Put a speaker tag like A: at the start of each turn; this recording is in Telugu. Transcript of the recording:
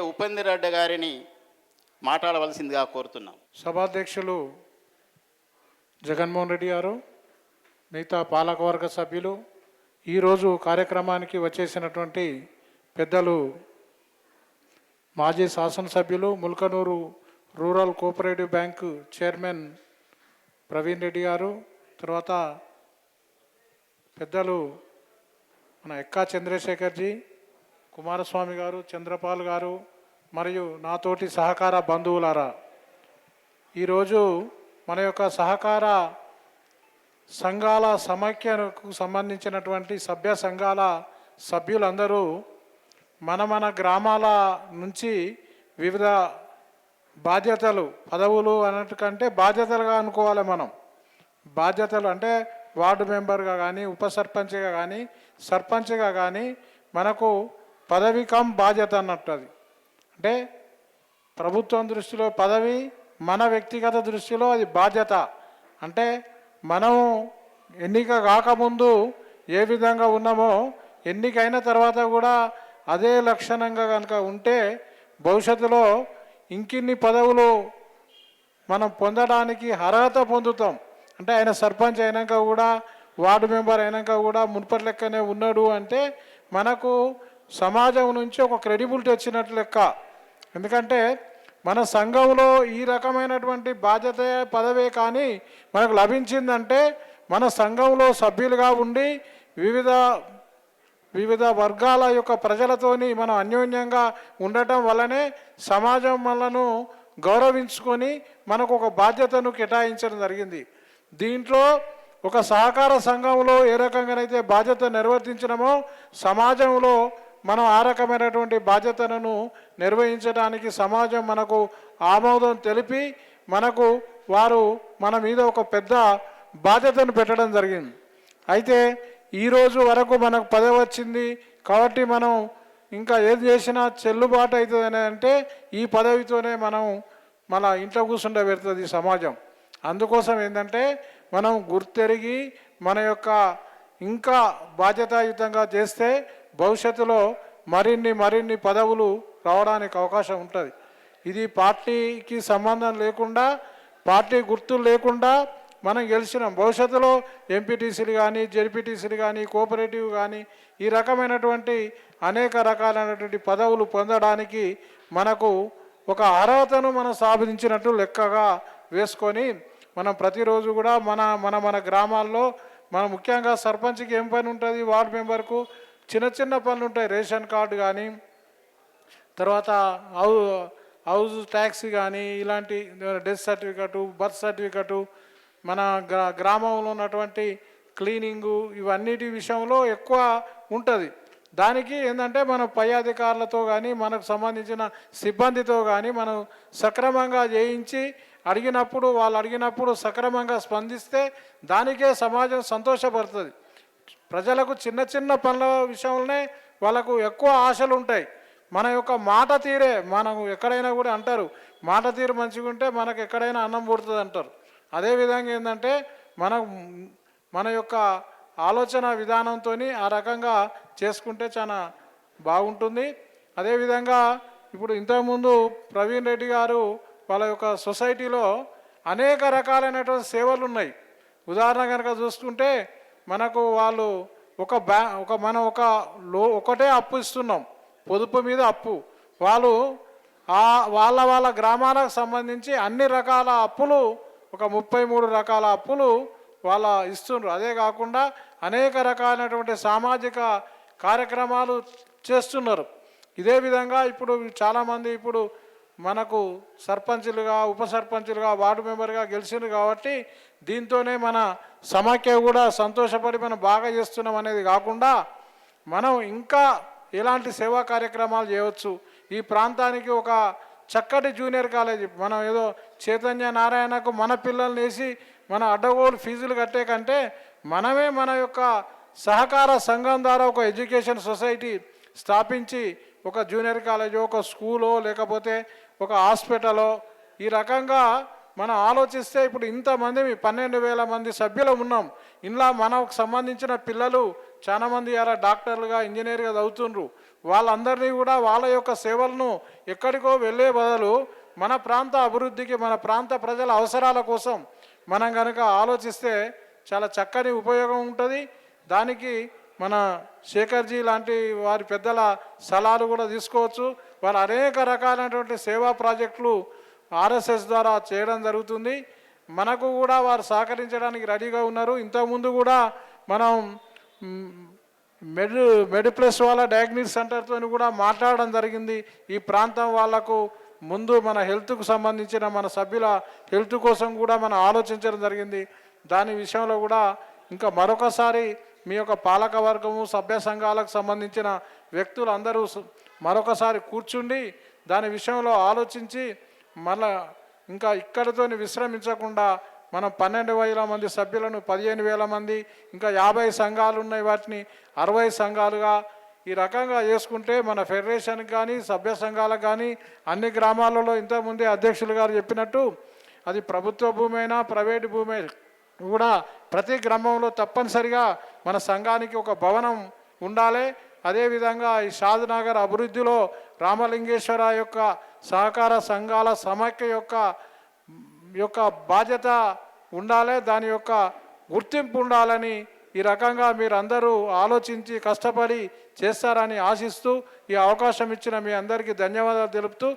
A: ఉపేందర్ రెడ్డి గారిని మాట్లాడవలసిందిగా కోరుతున్నాం.
B: సభాధ్యక్షులు జగన్మోహన్ రెడ్డి గారు, మిగతా పాలకవర్గ సభ్యులు, ఈరోజు కార్యక్రమానికి వచ్చేసినటువంటి పెద్దలు, మాజీ శాసనసభ్యులు, Mulkanoor rural cooperative bank chairman Praveen Reddy గారు, తర్వాత పెద్దలు మన ఎక్కా చంద్రశేఖర్జీ, కుమారస్వామి గారు, చంద్రపాల్ గారు, మరియు నాతోటి సహకార బంధువులారా, ఈరోజు మన యొక్క సహకార సంఘాల సమైక్యకు సంబంధించినటువంటి సభ్య సంఘాల సభ్యులందరూ మన గ్రామాల నుంచి వివిధ బాధ్యతలు, పదవులు అన్నట్టుకంటే బాధ్యతలుగా అనుకోవాలి. మనం బాధ్యతలు అంటే వార్డు మెంబర్గా కానీ, ఉప సర్పంచ్గా కానీ, సర్పంచ్గా కానీ మనకు పదవి కమ్ బాధ్యత అన్నట్టు. అది అంటే ప్రభుత్వం దృష్టిలో పదవి, మన వ్యక్తిగత దృష్టిలో అది బాధ్యత. అంటే మనము ఎన్నిక కాకముందు ఏ విధంగా ఉన్నామో ఎన్నికైన తర్వాత కూడా అదే లక్షణంగా కనుక ఉంటే భవిష్యత్తులో ఇంకిన్ని పదవులు మనం పొందడానికి అర్హత పొందుతాం. అంటే ఆయన సర్పంచ్ అయినాక కూడా, వార్డు మెంబర్ అయినాక కూడా మున్పటి లెక్కనే ఉన్నాడు అంటే మనకు సమాజం నుంచి ఒక క్రెడిబిలిటీ వచ్చినట్లు లెక్క. ఎందుకంటే మన సంఘంలో ఈ రకమైనటువంటి బాధ్యత, పదవే కానీ మనకు లభించిందంటే మన సంఘంలో సభ్యులుగా ఉండి వివిధ వర్గాల యొక్క ప్రజలతోని మనం అన్యోన్యంగా ఉండటం వల్లనే సమాజం మనను గౌరవించుకొని మనకు ఒక బాధ్యతను కేటాయించడం జరిగింది. దీంట్లో ఒక సహకార సంఘంలో ఏ రకంగానైతే బాధ్యత నిర్వర్తించినామో సమాజంలో మనం ఆ రకమైనటువంటి బాధ్యతలను నిర్వహించడానికి సమాజం మనకు ఆమోదం తెలిపి వారు మన మీద ఒక పెద్ద బాధ్యతను పెట్టడం జరిగింది. అయితే ఈరోజు వరకు మనకు పదవి వచ్చింది కాబట్టి మనం ఇంకా ఏది చేసినా చెల్లుబాటు అవుతుంది అంటే ఈ పదవితోనే మనం మన ఇంట్లో కూర్చుంటే పెడుతుంది సమాజం. అందుకోసం ఏంటంటే మనం గుర్తెరిగి మన యొక్క ఇంకా బాధ్యతాయుతంగా చేస్తే భవిష్యత్తులో మరిన్ని పదవులు రావడానికి అవకాశం ఉంటుంది. ఇది పార్టీకి సంబంధం లేకుండా, పార్టీ గుర్తులు లేకుండా మనం గెలిచినాం. భవిష్యత్తులో ఎంపీటీసీలు కానీ, జెడ్పీటీసీలు కానీ, కోఆపరేటివ్ కానీ ఈ రకమైనటువంటి అనేక రకాలైనటువంటి పదవులు పొందడానికి మనకు ఒక అర్హతను మనం సాధించినట్టు లెక్కగా వేసుకొని మనం ప్రతిరోజు కూడా మన గ్రామాల్లో మనం ముఖ్యంగా సర్పంచ్కి ఏం పని ఉంటుంది, వార్డు మెంబర్కు చిన్న పనులు ఉంటాయి. రేషన్ కార్డు కానీ, తర్వాత హౌస్ ట్యాక్స్ కానీ, ఇలాంటి డెత్ సర్టిఫికెటు, బర్త్ సర్టిఫికెటు, మన గ్రామంలో ఉన్నటువంటి క్లీనింగు, ఇవన్నిటి విషయంలో ఎక్కువ ఉంటుంది. దానికి ఏంటంటే మనం పై అధికారులతో కానీ, మనకు సంబంధించిన సిబ్బందితో కానీ మనం సక్రమంగా చేయించి వాళ్ళు అడిగినప్పుడు సక్రమంగా స్పందిస్తే దానికే సమాజం సంతోషపడుతుంది. ప్రజలకు చిన్న పనుల విషయంలోనే వాళ్ళకు ఎక్కువ ఆశలు ఉంటాయి. మన యొక్క మాట తీరే, మనం ఎక్కడైనా కూడా అంటారు, మాట తీరు మంచిగా ఉంటే మనకు ఎక్కడైనా అన్నం పుడుతుంది అంటారు. అదేవిధంగా ఏంటంటే మన యొక్క ఆలోచన విధానంతో ఆ రకంగా చేసుకుంటే చాలా బాగుంటుంది. అదేవిధంగా ఇప్పుడు ఇంతకుముందు ప్రవీణ్ రెడ్డి గారు వాళ్ళ యొక్క సొసైటీలో అనేక రకాలైనటువంటి సేవలు ఉన్నాయి. ఉదాహరణ కనుక చూసుకుంటే మనకు వాళ్ళు ఒకటే అప్పు ఇస్తున్నాం, పొదుపు మీద అప్పు. వాళ్ళు వాళ్ళ గ్రామాలకు సంబంధించి అన్ని రకాల అప్పులు, ఒక 33 రకాల అప్పులు వాళ్ళ ఇస్తున్నారు. అదే కాకుండా అనేక రకాలైనటువంటి సామాజిక కార్యక్రమాలు చేస్తున్నారు. ఇదే విధంగా ఇప్పుడు చాలామంది ఇప్పుడు మనకు సర్పంచులుగా, ఉప సర్పంచులుగా, వార్డు మెంబర్గా గెలిచింది కాబట్టి దీంతోనే మన సమాఖ్య కూడా సంతోషపడి మనం బాగా చేస్తున్నాం అనేది కాకుండా మనం ఇంకా ఎలాంటి సేవా కార్యక్రమాలు చేయవచ్చు. ఈ ప్రాంతానికి ఒక చక్కటి జూనియర్ కాలేజీ, మనం ఏదో చైతన్య నారాయణకు మన పిల్లల్ని వేసి మన అడ్డగోలు ఫీజులు కట్టే కంటే మనమే మన యొక్క సహకార సంఘం ద్వారా ఒక ఎడ్యుకేషన్ సొసైటీ స్థాపించి ఒక జూనియర్ కాలేజో, ఒక స్కూలో, లేకపోతే ఒక హాస్పిటలో ఈ రకంగా మనం ఆలోచిస్తే ఇప్పుడు ఇంతమంది 12,000 మంది సభ్యులు ఉన్నాం. ఇలా మనకు సంబంధించిన పిల్లలు చాలామంది అలా డాక్టర్లుగా, ఇంజనీర్గా చదువుతుండ్రు. వాళ్ళందరినీ కూడా వాళ్ళ యొక్క సేవలను ఎక్కడికో వెళ్ళే బదులు మన ప్రాంత అభివృద్ధికి, మన ప్రాంత ప్రజల అవసరాల కోసం మనం కనుక ఆలోచిస్తే చాలా చక్కని ఉపయోగం ఉంటుంది. దానికి మన శేఖర్జీ లాంటి వారి పెద్దల సలహాలు కూడా తీసుకోవచ్చు. వారు అనేక రకాలైనటువంటి సేవా ప్రాజెక్టులు ఆర్ఎస్ఎస్ ద్వారా చేయడం జరుగుతుంది. మనకు కూడా వారు సహకరించడానికి రెడీగా ఉన్నారు. ఇంతకుముందు కూడా మనం మెడిప్లస్ వాళ్ళ డయాగ్నోసిస్ సెంటర్తో కూడా మాట్లాడడం జరిగింది. ఈ ప్రాంతం వాళ్లకు ముందు మన హెల్త్కు సంబంధించిన మన సభ్యుల హెల్త్ కోసం కూడా మనం ఆలోచించడం జరిగింది. దాని విషయంలో కూడా ఇంకా మరొకసారి మీ యొక్క పాలక వర్గము, సభ్య సంఘాలకు సంబంధించిన వ్యక్తులు అందరూ మరొకసారి కూర్చుండి దాని విషయంలో ఆలోచించి మళ్ళా ఇంకా ఇక్కడితోని విశ్రమించకుండా మనం 12,000 మంది సభ్యులను 15,000 మంది, ఇంకా 50 సంఘాలు ఉన్నాయి, వాటిని 60 సంఘాలుగా ఈ రకంగా చేసుకుంటే మన ఫెడరేషన్కి కానీ సభ్య సంఘాలకు కానీ అన్ని గ్రామాలలో ఇంతకుముందే అధ్యక్షులు గారు చెప్పినట్టు అది ప్రభుత్వ భూమి అయినా ప్రైవేటు భూమి కూడా ప్రతి గ్రామంలో తప్పనిసరిగా మన సంఘానికి ఒక భవనం ఉండాలి. అదేవిధంగా ఈ షాద్నగర్ అభివృద్ధిలో రామలింగేశ్వర యొక్క సహకార సంఘాల సమైక్య యొక్క బాధ్యత ఉండాలి, దాని యొక్క గుర్తింపు ఉండాలని ఈ రకంగా మీరందరూ ఆలోచించి కష్టపడి చేస్తారని ఆశిస్తూ ఈ అవకాశం ఇచ్చిన మీ అందరికీ ధన్యవాదాలు తెలుపుతూ